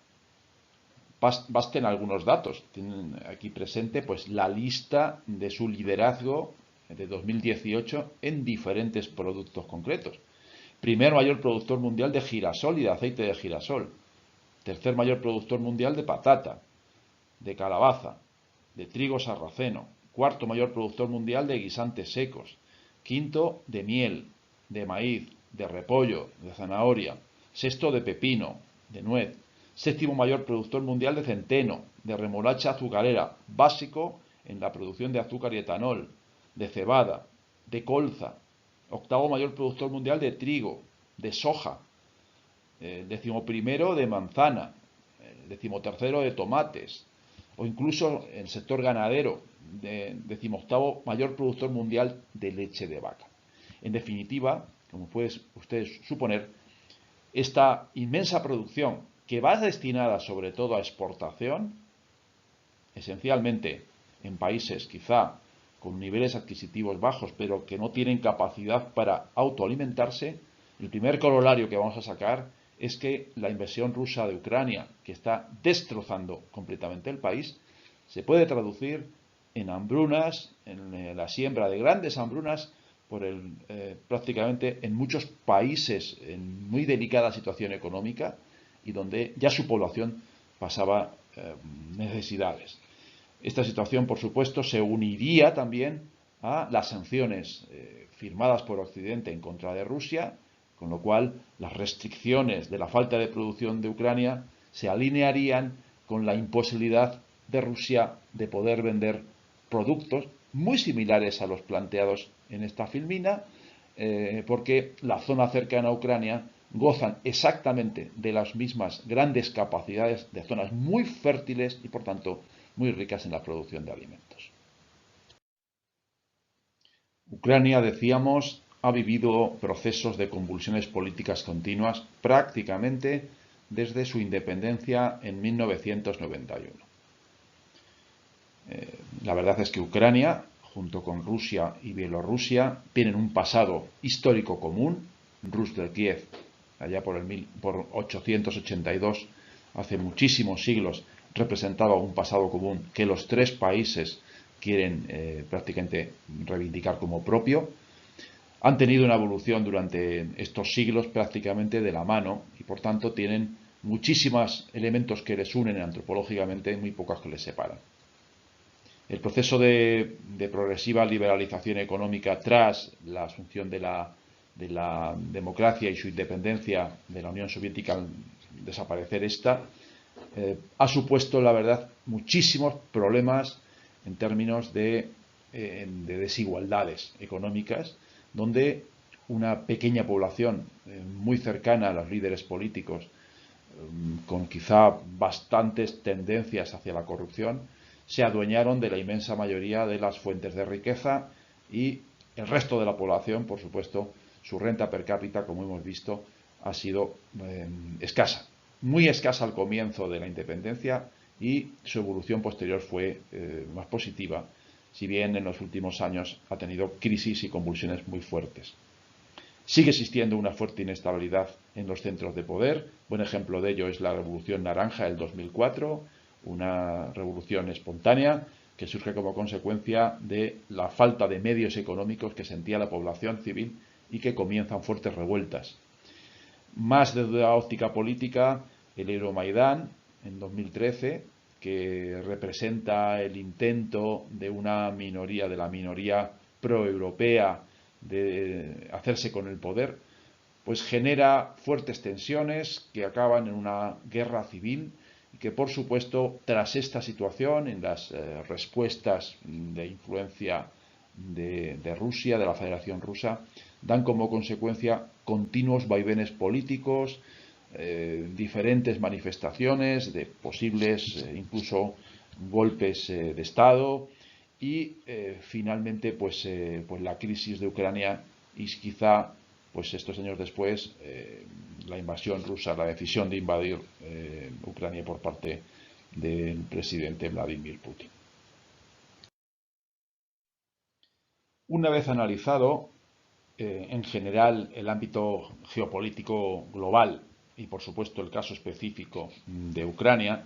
Basten algunos datos. Tienen aquí presente pues la lista de su liderazgo de 2018 en diferentes productos concretos. Primer mayor productor mundial de girasol y de aceite de girasol. Tercer mayor productor mundial de patata, de calabaza, de trigo sarraceno. Cuarto mayor productor mundial de guisantes secos. Quinto de miel, de maíz, de repollo, de zanahoria. Sexto de pepino, de nuez. Séptimo mayor productor mundial de centeno, de remolacha azucarera, básico en la producción de azúcar y etanol, de cebada, de colza. Octavo mayor productor mundial de trigo, de soja. Decimoprimero de manzana, decimotercero de tomates, o incluso el sector ganadero, decimoctavo mayor productor mundial de leche de vaca. En definitiva, como pueden ustedes suponer, esta inmensa producción que va destinada sobre todo a exportación, esencialmente en países quizá con niveles adquisitivos bajos, pero que no tienen capacidad para autoalimentarse, el primer corolario que vamos a sacar es que la invasión rusa de Ucrania, que está destrozando completamente el país, se puede traducir en hambrunas, en la siembra de grandes hambrunas, prácticamente en muchos países en muy delicada situación económica y donde ya su población pasaba necesidades. Esta situación, por supuesto, se uniría también a las sanciones firmadas por Occidente en contra de Rusia, con lo cual las restricciones de la falta de producción de Ucrania se alinearían con la imposibilidad de Rusia de poder vender productos muy similares a los planteados en esta filmina, porque la zona cercana a Ucrania gozan exactamente de las mismas grandes capacidades de zonas muy fértiles y, por tanto, muy ricas en la producción de alimentos. Ucrania, decíamos, ha vivido procesos de convulsiones políticas continuas prácticamente desde su independencia en 1991. La verdad es que Ucrania, junto con Rusia y Bielorrusia, tienen un pasado histórico común. Rus de Kiev, allá por 882, hace muchísimos siglos, representaba un pasado común que los tres países quieren prácticamente reivindicar como propio. Han tenido una evolución durante estos siglos prácticamente de la mano y por tanto tienen muchísimos elementos que les unen antropológicamente y muy pocos que les separan. El proceso de progresiva liberalización económica tras la asunción de la democracia y su independencia de la Unión Soviética al desaparecer esta, ha supuesto, la verdad, muchísimos problemas en términos de desigualdades económicas, donde una pequeña población muy cercana a los líderes políticos, con quizá bastantes tendencias hacia la corrupción, se adueñaron de la inmensa mayoría de las fuentes de riqueza y el resto de la población, por supuesto, su renta per cápita, como hemos visto, ha sido escasa. Muy escasa al comienzo de la independencia y su evolución posterior fue más positiva, si bien en los últimos años ha tenido crisis y convulsiones muy fuertes. Sigue existiendo una fuerte inestabilidad en los centros de poder. Buen ejemplo de ello es la Revolución Naranja del 2004, una revolución espontánea que surge como consecuencia de la falta de medios económicos que sentía la población civil y que comienzan fuertes revueltas. Más desde la óptica política, el Euromaidán en 2013, que representa el intento de una minoría, de la minoría proeuropea, de hacerse con el poder, pues genera fuertes tensiones que acaban en una guerra civil y que, por supuesto, tras esta situación, en las respuestas de influencia de Rusia, de la Federación Rusa, dan como consecuencia continuos vaivenes políticos, diferentes manifestaciones de posibles incluso golpes de Estado y finalmente pues la crisis de Ucrania y quizá pues estos años después la invasión rusa, la decisión de invadir Ucrania por parte del presidente Vladimir Putin. Una vez analizado en general el ámbito geopolítico global y por supuesto el caso específico de Ucrania,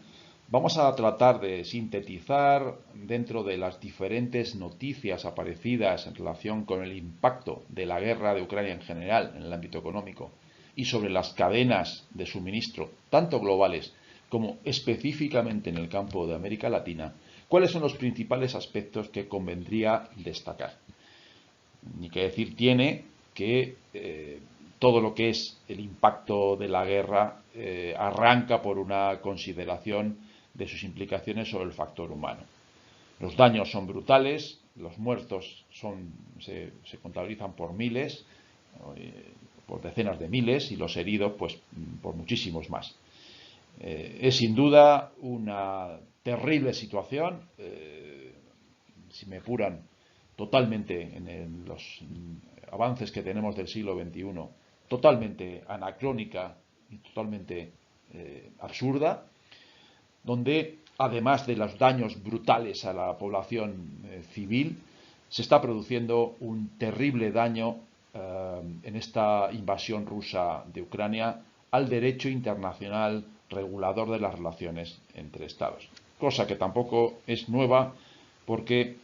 vamos a tratar de sintetizar dentro de las diferentes noticias aparecidas en relación con el impacto de la guerra de Ucrania en general en el ámbito económico y sobre las cadenas de suministro, tanto globales como específicamente en el campo de América Latina, cuáles son los principales aspectos que convendría destacar. Ni que decir tiene que todo lo que es el impacto de la guerra arranca por una consideración de sus implicaciones sobre el factor humano. Los daños son brutales, los muertos se contabilizan por miles, por decenas de miles, y los heridos pues por muchísimos más. Es sin duda una terrible situación, si me apuran, totalmente en los avances que tenemos del siglo XXI, totalmente anacrónica y totalmente absurda, donde además de los daños brutales a la población civil, se está produciendo un terrible daño en esta invasión rusa de Ucrania al derecho internacional regulador de las relaciones entre Estados. Cosa que tampoco es nueva, porque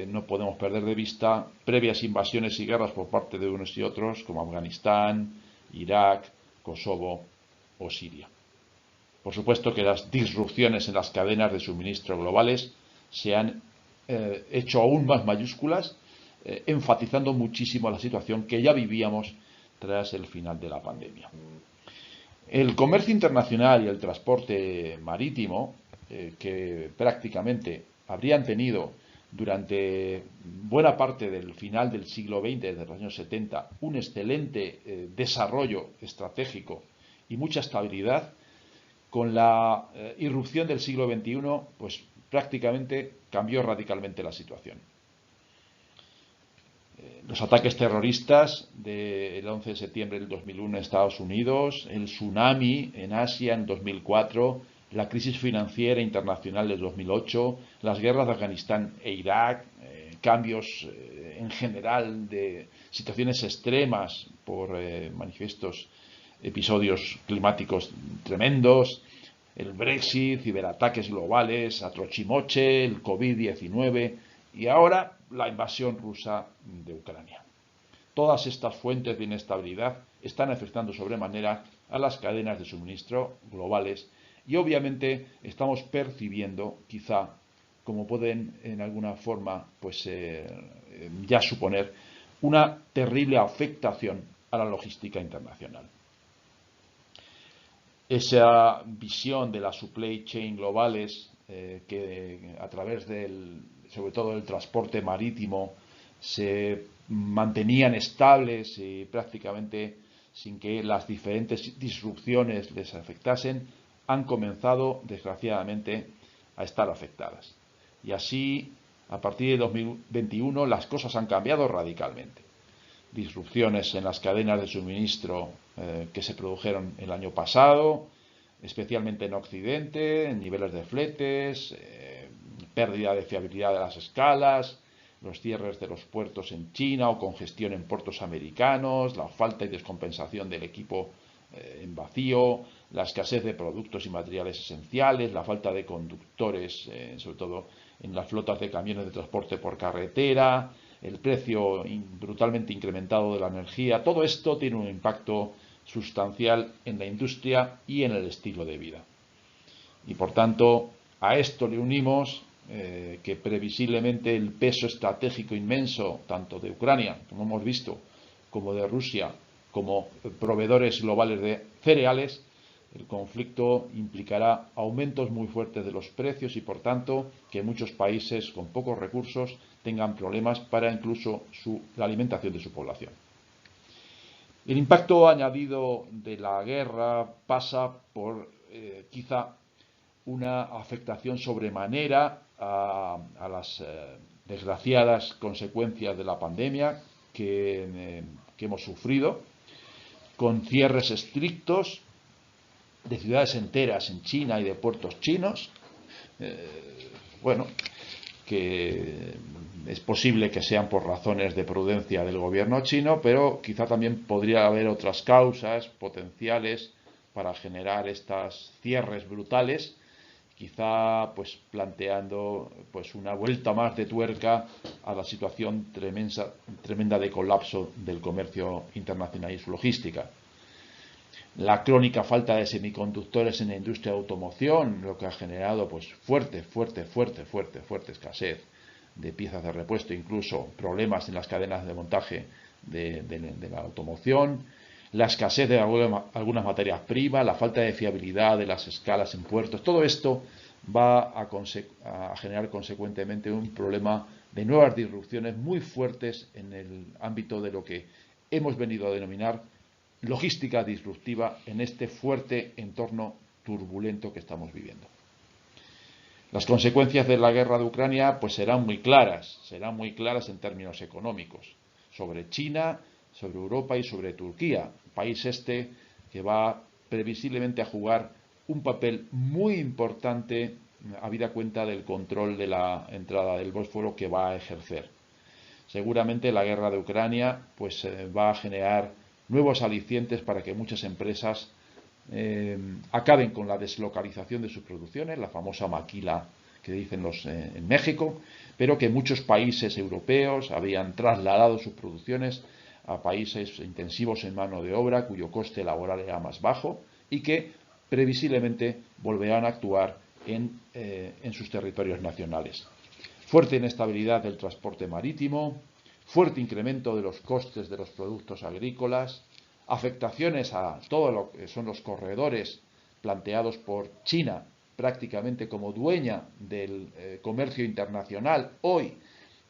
no podemos perder de vista previas invasiones y guerras por parte de unos y otros, como Afganistán, Irak, Kosovo o Siria. Por supuesto que las disrupciones en las cadenas de suministro globales se han hecho aún más mayúsculas, enfatizando muchísimo la situación que ya vivíamos tras el final de la pandemia. El comercio internacional y el transporte marítimo, que prácticamente habrían tenido durante buena parte del final del siglo XX, desde los años 70, un excelente desarrollo estratégico y mucha estabilidad, con la irrupción del siglo XXI, pues prácticamente cambió radicalmente la situación. Los ataques terroristas del 11 de septiembre del 2001 en Estados Unidos, el tsunami en Asia en 2004, la crisis financiera internacional del 2008, las guerras de Afganistán e Irak, cambios en general de situaciones extremas por manifiestos episodios climáticos tremendos, el Brexit, ciberataques globales, a trochimoche, el COVID-19 y ahora la invasión rusa de Ucrania. Todas estas fuentes de inestabilidad están afectando sobremanera a las cadenas de suministro globales y obviamente estamos percibiendo, quizá, como pueden en alguna forma pues ya suponer, una terrible afectación a la logística internacional. Esa visión de las supply chain globales que a través sobre todo del transporte marítimo se mantenían estables y prácticamente sin que las diferentes disrupciones les afectasen, han comenzado desgraciadamente a estar afectadas. Y así, a partir de 2021, las cosas han cambiado radicalmente. Disrupciones en las cadenas de suministro que se produjeron el año pasado, especialmente en Occidente, en niveles de fletes, pérdida de fiabilidad de las escalas, los cierres de los puertos en China o congestión en puertos americanos, la falta y descompensación del equipo en vacío, la escasez de productos y materiales esenciales, la falta de conductores, sobre todo en las flotas de camiones de transporte por carretera, el precio brutalmente incrementado de la energía. Todo esto tiene un impacto sustancial en la industria y en el estilo de vida. Y por tanto, a esto le unimos que previsiblemente el peso estratégico inmenso, tanto de Ucrania, como hemos visto, como de Rusia, como proveedores globales de cereales, el conflicto implicará aumentos muy fuertes de los precios y, por tanto, que muchos países con pocos recursos tengan problemas para incluso la alimentación de su población. El impacto añadido de la guerra pasa por quizá una afectación sobremanera a las desgraciadas consecuencias de la pandemia que hemos sufrido, con cierres estrictos de ciudades enteras en China y de puertos chinos, que Es posible que sean por razones de prudencia del gobierno chino, pero quizá también podría haber otras causas potenciales para generar estos cierres brutales, quizá pues planteando pues una vuelta más de tuerca a la situación tremenda de colapso del comercio internacional y su logística. La crónica falta de semiconductores en la industria de automoción, lo que ha generado pues fuerte escasez de piezas de repuesto, incluso problemas en las cadenas de montaje de la automoción, la escasez de algunas materias primas, la falta de fiabilidad de las escalas en puertos. Todo esto va a generar consecuentemente un problema de nuevas disrupciones muy fuertes en el ámbito de lo que hemos venido a denominar logística disruptiva en este fuerte entorno turbulento que estamos viviendo. Las consecuencias de la guerra de Ucrania pues serán muy claras en términos económicos, sobre China, sobre Europa y sobre Turquía, país este que va previsiblemente a jugar un papel muy importante habida cuenta del control de la entrada del Bósforo que va a ejercer. Seguramente la guerra de Ucrania pues va a generar nuevos alicientes para que muchas empresas acaben con la deslocalización de sus producciones, la famosa maquila que dicen en México, pero que muchos países europeos habían trasladado sus producciones a países intensivos en mano de obra, cuyo coste laboral era más bajo y que previsiblemente volverán a actuar en sus territorios nacionales. Fuerte inestabilidad del transporte marítimo, fuerte incremento de los costes de los productos agrícolas, afectaciones a todo lo que son los corredores planteados por China prácticamente como dueña del comercio internacional hoy,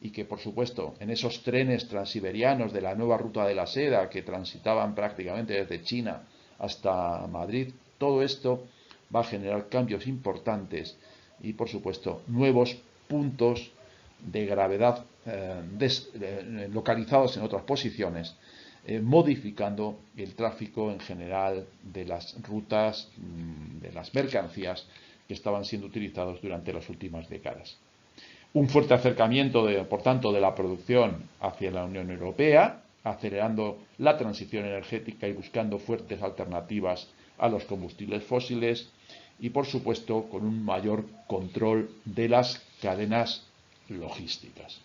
y que por supuesto en esos trenes transiberianos de la nueva ruta de la seda que transitaban prácticamente desde China hasta Madrid, todo esto va a generar cambios importantes y por supuesto nuevos puntos de gravedad localizados en otras posiciones, modificando el tráfico en general de las rutas de las mercancías que estaban siendo utilizados durante las últimas décadas. Un fuerte acercamiento, por tanto, de la producción hacia la Unión Europea, acelerando la transición energética y buscando fuertes alternativas a los combustibles fósiles y, por supuesto, con un mayor control de las cadenas logísticas.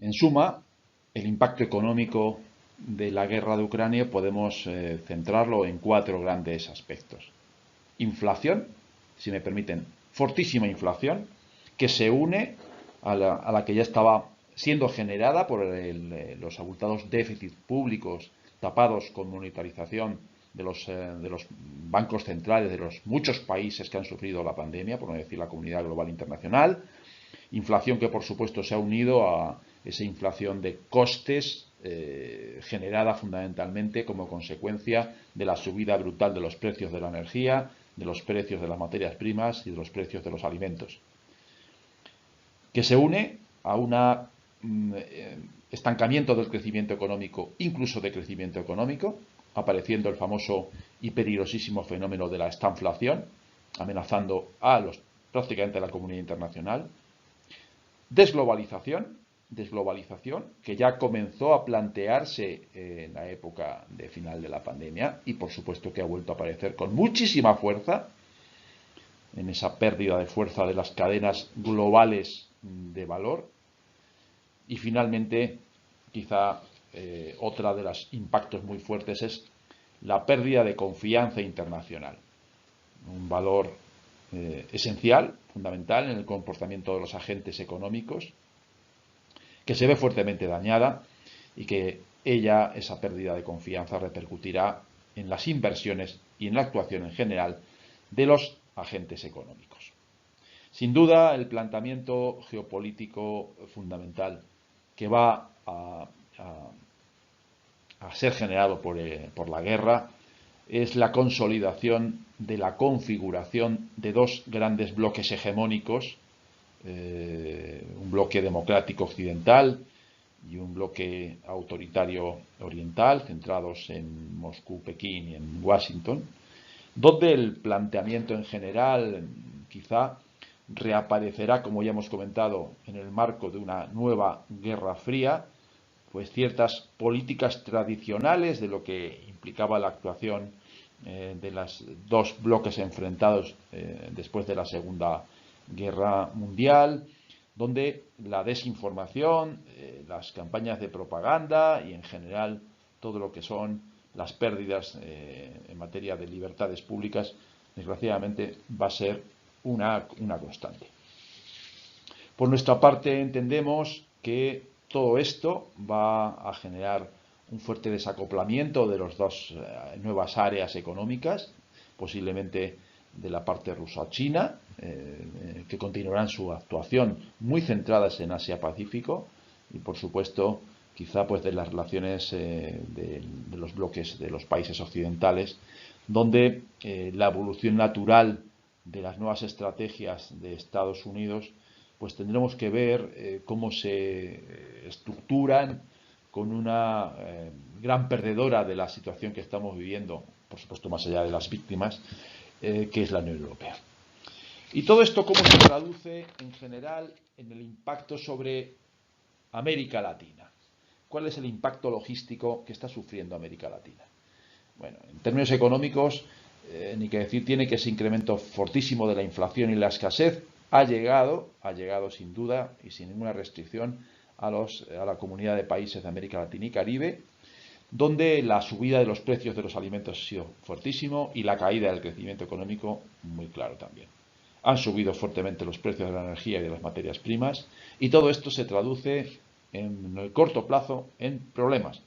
En suma, el impacto económico de la guerra de Ucrania podemos centrarlo en 4 grandes aspectos. Inflación, si me permiten, fortísima inflación, que se une a la que ya estaba siendo generada por los abultados déficits públicos tapados con monetarización de los bancos centrales de los muchos países que han sufrido la pandemia, por no decir la comunidad global internacional. Inflación que por supuesto se ha unido a esa inflación de costes generada fundamentalmente como consecuencia de la subida brutal de los precios de la energía, de los precios de las materias primas y de los precios de los alimentos, que se une a un estancamiento del crecimiento económico, incluso de crecimiento económico, apareciendo el famoso y peligrosísimo fenómeno de la estanflación, amenazando prácticamente a la comunidad internacional. Desglobalización que ya comenzó a plantearse en la época de final de la pandemia y por supuesto que ha vuelto a aparecer con muchísima fuerza en esa pérdida de fuerza de las cadenas globales de valor. Y finalmente, quizá otra de los impactos muy fuertes es la pérdida de confianza internacional, un valor esencial, fundamental en el comportamiento de los agentes económicos, que se ve fuertemente dañada y que esa pérdida de confianza repercutirá en las inversiones y en la actuación en general de los agentes económicos. Sin duda, el planteamiento geopolítico fundamental que va a ser generado por la guerra es la consolidación de la configuración de 2 grandes bloques hegemónicos, un bloque democrático occidental y un bloque autoritario oriental, centrados en Moscú, Pekín y en Washington, donde el planteamiento en general quizá reaparecerá, como ya hemos comentado, en el marco de una nueva Guerra Fría, pues ciertas políticas tradicionales de lo que implicaba la actuación de los dos bloques enfrentados después de la Segunda Guerra Mundial, donde la desinformación, las campañas de propaganda y en general todo lo que son las pérdidas en materia de libertades públicas, desgraciadamente va a ser una constante. Por nuestra parte entendemos que todo esto va a generar un fuerte desacoplamiento de las dos nuevas áreas económicas, posiblemente de la parte rusa-china, que continuarán su actuación muy centradas en Asia-Pacífico y, por supuesto, quizá pues de las relaciones de los bloques de los países occidentales, donde la evolución natural de las nuevas estrategias de Estados Unidos, pues tendremos que ver cómo se estructuran con una gran perdedora de la situación que estamos viviendo, por supuesto más allá de las víctimas, que es la Unión Europea. Y todo esto, ¿cómo se traduce en general en el impacto sobre América Latina? ¿Cuál es el impacto logístico que está sufriendo América Latina? Bueno, en términos económicos, ni que decir tiene que ese incremento fortísimo de la inflación y la escasez ha llegado sin duda y sin ninguna restricción a la comunidad de países de América Latina y Caribe, donde la subida de los precios de los alimentos ha sido fuertísimo y la caída del crecimiento económico muy claro también. Han subido fuertemente los precios de la energía y de las materias primas y todo esto se traduce en el corto plazo en problemas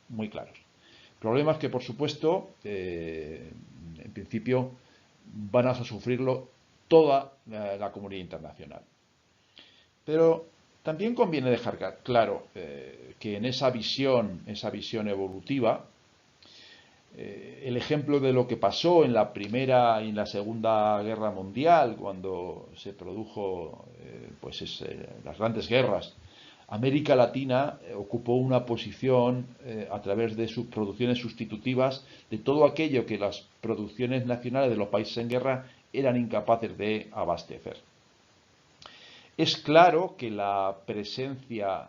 muy claros. Problemas que, por supuesto, en principio van a sufrirlo toda la comunidad internacional. Pero también conviene dejar claro que en esa visión evolutiva, el ejemplo de lo que pasó en la Primera y en la Segunda Guerra Mundial, cuando se produjo las grandes guerras, América Latina ocupó una posición a través de sus producciones sustitutivas de todo aquello que las producciones nacionales de los países en guerra eran incapaces de abastecer. Es claro que la presencia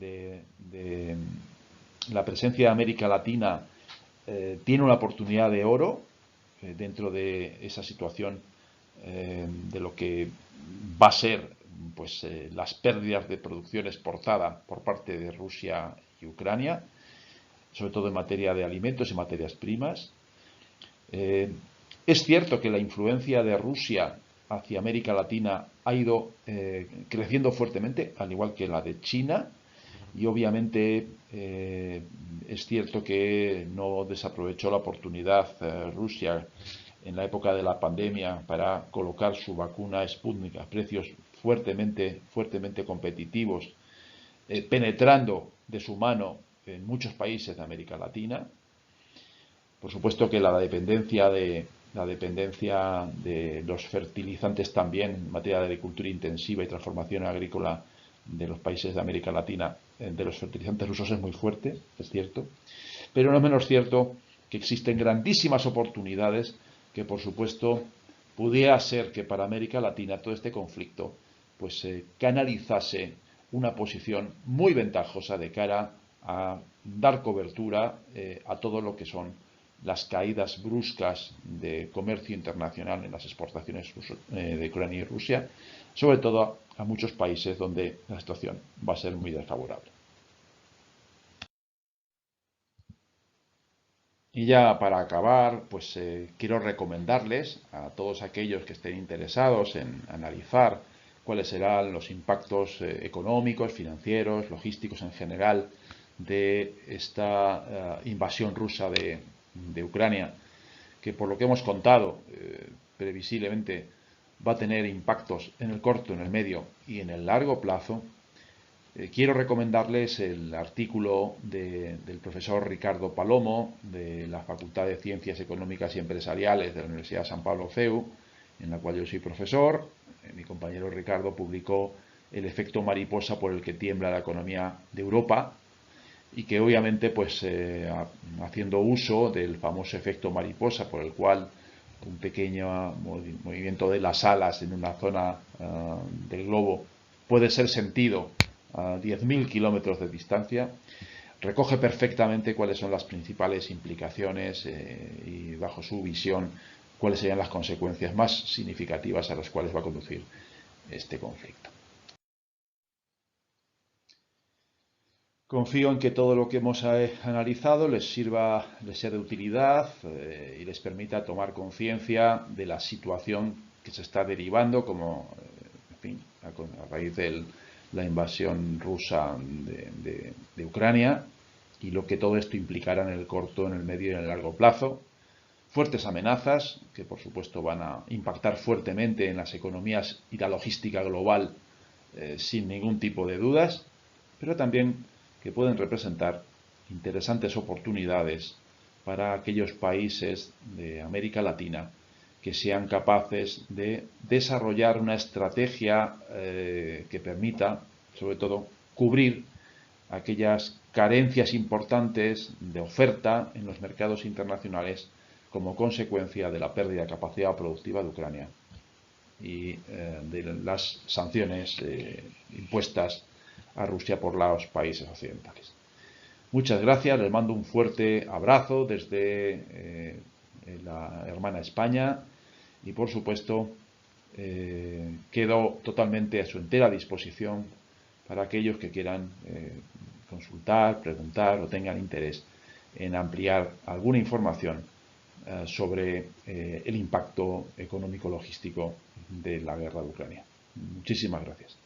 de América Latina tiene una oportunidad de oro dentro de esa situación de lo que va a ser pues las pérdidas de producción exportada por parte de Rusia y Ucrania, sobre todo en materia de alimentos y materias primas. Es cierto que la influencia de Rusia hacia América Latina ha ido creciendo fuertemente, al igual que la de China, y obviamente es cierto que no desaprovechó la oportunidad Rusia en la época de la pandemia para colocar su vacuna Sputnik a precios fuertemente competitivos, penetrando de su mano en muchos países de América Latina. Por supuesto que la dependencia de los fertilizantes también en materia de agricultura intensiva y transformación agrícola de los países de América Latina, de los fertilizantes rusos, es muy fuerte, es cierto, pero no es menos cierto que existen grandísimas oportunidades que, por supuesto, pudiera ser que para América Latina todo este conflicto pues canalizase una posición muy ventajosa de cara a dar cobertura a todo lo que son las caídas bruscas de comercio internacional en las exportaciones de Ucrania y Rusia, sobre todo a muchos países donde la situación va a ser muy desfavorable. Y ya para acabar, pues quiero recomendarles a todos aquellos que estén interesados en analizar cuáles serán los impactos económicos, financieros, logísticos en general de esta invasión rusa de Ucrania, que por lo que hemos contado previsiblemente va a tener impactos en el corto, en el medio y en el largo plazo. Quiero recomendarles el artículo del profesor Ricardo Palomo de la Facultad de Ciencias Económicas y Empresariales de la Universidad de San Pablo CEU, en la cual yo soy profesor. Mi compañero Ricardo publicó El efecto mariposa por el que tiembla la economía de Europa, y que obviamente pues haciendo uso del famoso efecto mariposa por el cual un pequeño movimiento de las alas en una zona del globo puede ser sentido a 10.000 kilómetros de distancia, recoge perfectamente cuáles son las principales implicaciones y bajo su visión cuáles serían las consecuencias más significativas a las cuales va a conducir este conflicto. Confío en que todo lo que hemos analizado les sea de utilidad y les permita tomar conciencia de la situación que se está derivando, como, en fin, a raíz de la invasión rusa de Ucrania, y lo que todo esto implicará en el corto, en el medio y en el largo plazo. Fuertes amenazas que, por supuesto, van a impactar fuertemente en las economías y la logística global sin ningún tipo de dudas, pero también que pueden representar interesantes oportunidades para aquellos países de América Latina que sean capaces de desarrollar una estrategia que permita, sobre todo, cubrir aquellas carencias importantes de oferta en los mercados internacionales como consecuencia de la pérdida de capacidad productiva de Ucrania y de las sanciones impuestas a Rusia por los países occidentales. Muchas gracias, les mando un fuerte abrazo desde la hermana España y, por supuesto, quedo totalmente a su entera disposición para aquellos que quieran consultar, preguntar o tengan interés en ampliar alguna información sobre el impacto económico-logístico de la guerra de Ucrania. Muchísimas gracias.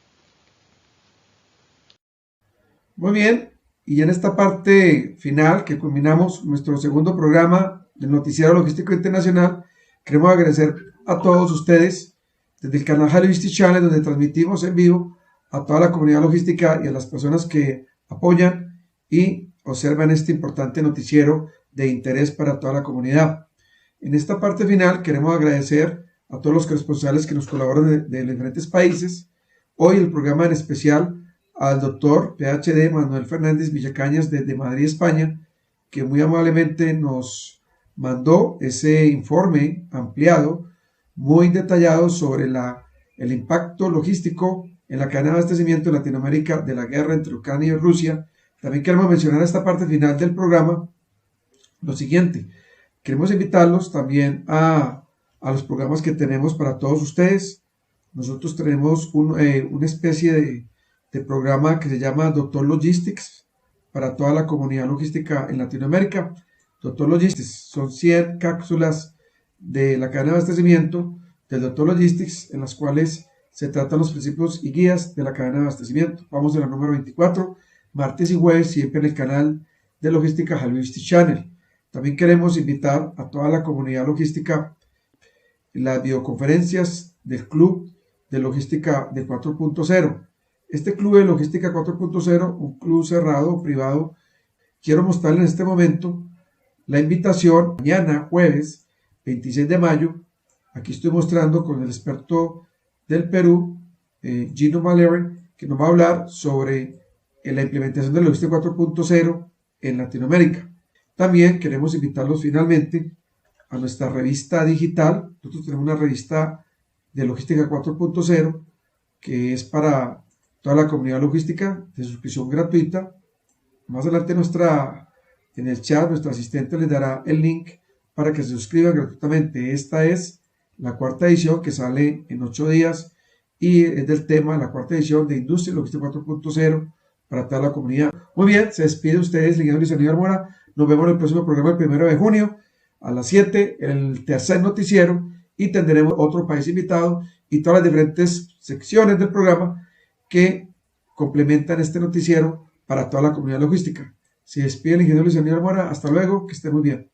Muy bien, y en esta parte final que culminamos nuestro segundo programa del Noticiero Logístico Internacional, queremos agradecer a todos ustedes desde el canal Halogistic Channel, donde transmitimos en vivo, a toda la comunidad logística y a las personas que apoyan y observan este importante noticiero de interés para toda la comunidad. En esta parte final queremos agradecer a todos los corresponsales que nos colaboran de los diferentes países. Hoy el programa en especial al doctor PhD Manuel Fernández Villacañas desde Madrid, España, que muy amablemente nos mandó ese informe ampliado, muy detallado sobre el impacto logístico en la cadena de abastecimiento en Latinoamérica de la guerra entre Ucrania y Rusia. También queremos mencionar en esta parte final del programa lo siguiente. Queremos invitarlos también a los programas que tenemos para todos ustedes. Nosotros tenemos una especie de programa que se llama Doctor Logistics para toda la comunidad logística en Latinoamérica. Doctor Logistics son 100 cápsulas de la cadena de abastecimiento del Doctor Logistics en las cuales se tratan los principios y guías de la cadena de abastecimiento. Vamos a la número 24, martes y jueves, siempre en el canal de logística Halogistic Channel. También queremos invitar a toda la comunidad logística en las videoconferencias del Club de Logística de 4.0. Este Club de Logística 4.0, un club cerrado, privado, quiero mostrarles en este momento la invitación mañana, jueves 26 de mayo. Aquí estoy mostrando con el experto del Perú, Gino Valeri, que nos va a hablar sobre la implementación de la Logística 4.0 en Latinoamérica. También queremos invitarlos finalmente a nuestra revista digital. Nosotros tenemos una revista de Logística 4.0 que es para toda la comunidad logística de suscripción gratuita. Más adelante en el chat nuestro asistente les dará el link para que se suscriban gratuitamente. Esta es la cuarta edición que sale en 8 días y es del tema, la cuarta edición de Industria y Logística 4.0 para toda la comunidad. Muy bien, se despide de ustedes, el ingeniero Luis Aníbal Mora. Nos vemos en el próximo programa el 1 de junio a las 7, el tercer noticiero, y tendremos otro país invitado y todas las diferentes secciones del programa que complementan este noticiero para toda la comunidad logística. Se despide el ingeniero Luis Aníbal Mora. Hasta luego, que estén muy bien.